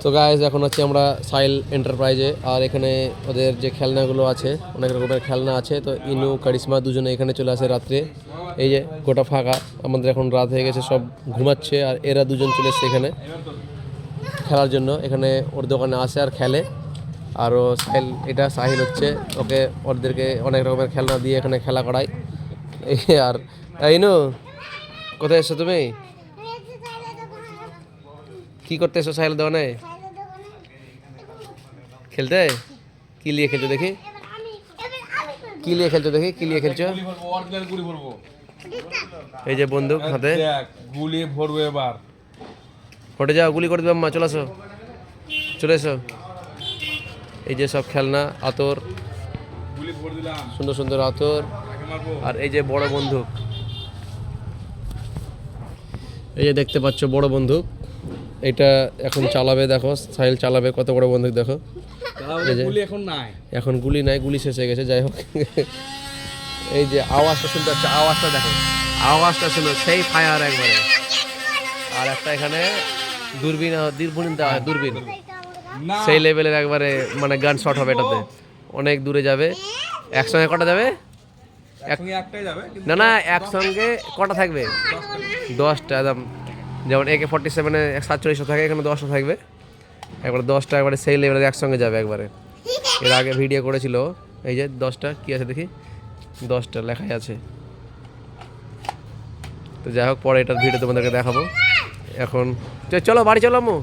তো গাইজ এখন হচ্ছে আমরা সাইল এন্টারপ্রাইজে, আর এখানে ওদের যে খেলনাগুলো আছে অনেক রকমের খেলনা আছে। তো ইনু কারিশমা দুজনে এখানে চলে আসে রাত্রে। এই যে গোটা ফাঁকা, আমাদের এখন রাত হয়ে গেছে, সব ঘুমাচ্ছে, আর এরা দুজন চলে এসছে এখানে খেলার জন্য। এখানে ওর দোকানে আসে আর খেলে। আরও সাহিল, এটা সাহিল হচ্ছে, ওকে ওদেরকে অনেক রকমের খেলনা দিয়ে এখানে খেলা করায়। এই আর ইনু, কোথায় এসছো তুমি? কি করতে এসো সাহিল দোকানে? খেলতে? কি নিয়ে খেলছো দেখি, কি নিয়ে খেলছো দেখি, কি নিয়ে খেলছো? এই যে বন্দুক হাতে, গুলি ভরবো এবার। হটে যাও, গুলি করে দেবো মা, চলে আসো, চলে এসো। এই যে সব খেলনা, আতর, সুন্দর সুন্দর আতর, আর এই যে বড় বন্দুক। এই যে দেখতে পাচ্ছ বড় বন্দুক, এটা এখন চালাবে, দেখো সাহিল চালাবে, কত বড় বন্দুক দেখো। এখন গুলি নাই, গুলি শেষ হয়ে গেছে। যাই হোক, এই যে আওয়াজটা শুনতে পাচ্ছ, আওয়াজটা দেখো, আওয়াজটা শুনো, সেই ফায়ার একবারে। আর একটা এখানে দূরবীন, দূরবীন সেই লেভেলের একবারে, মানে গান শট হবে এটাতে, অনেক দূরে যাবে। একসঙ্গে কটা যাবে? না না, একসঙ্গে কটা থাকবে? 10টা, একদম যেমন AK-47 47 থাকে, এখানে 10টা থাকবে একবারে, 10টা একবারে সেই লেভেলের একসঙ্গে যাবে একবারে। এর আগে ভিডিও করেছিল, এই যে 10টা কি আছে দেখি, 10টা লেখাই আছে। তো যাই হোক, পরে এটার ভিডিও তোমাদেরকে দেখাবো। এখন চলো বাড়ি চলো আম্মু।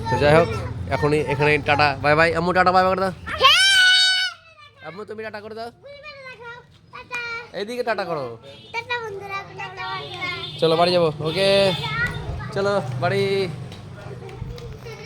তো যাই হোক, এখনই এখানে টাটা বাই বাই। আম্মু টাটা বাই বাই করে দাও। আম্মু তুমি টাটা করে দাও, এইদিকে টাটা করো। চলো বাড়ি যাবো, ওকে চলো বাড়ি।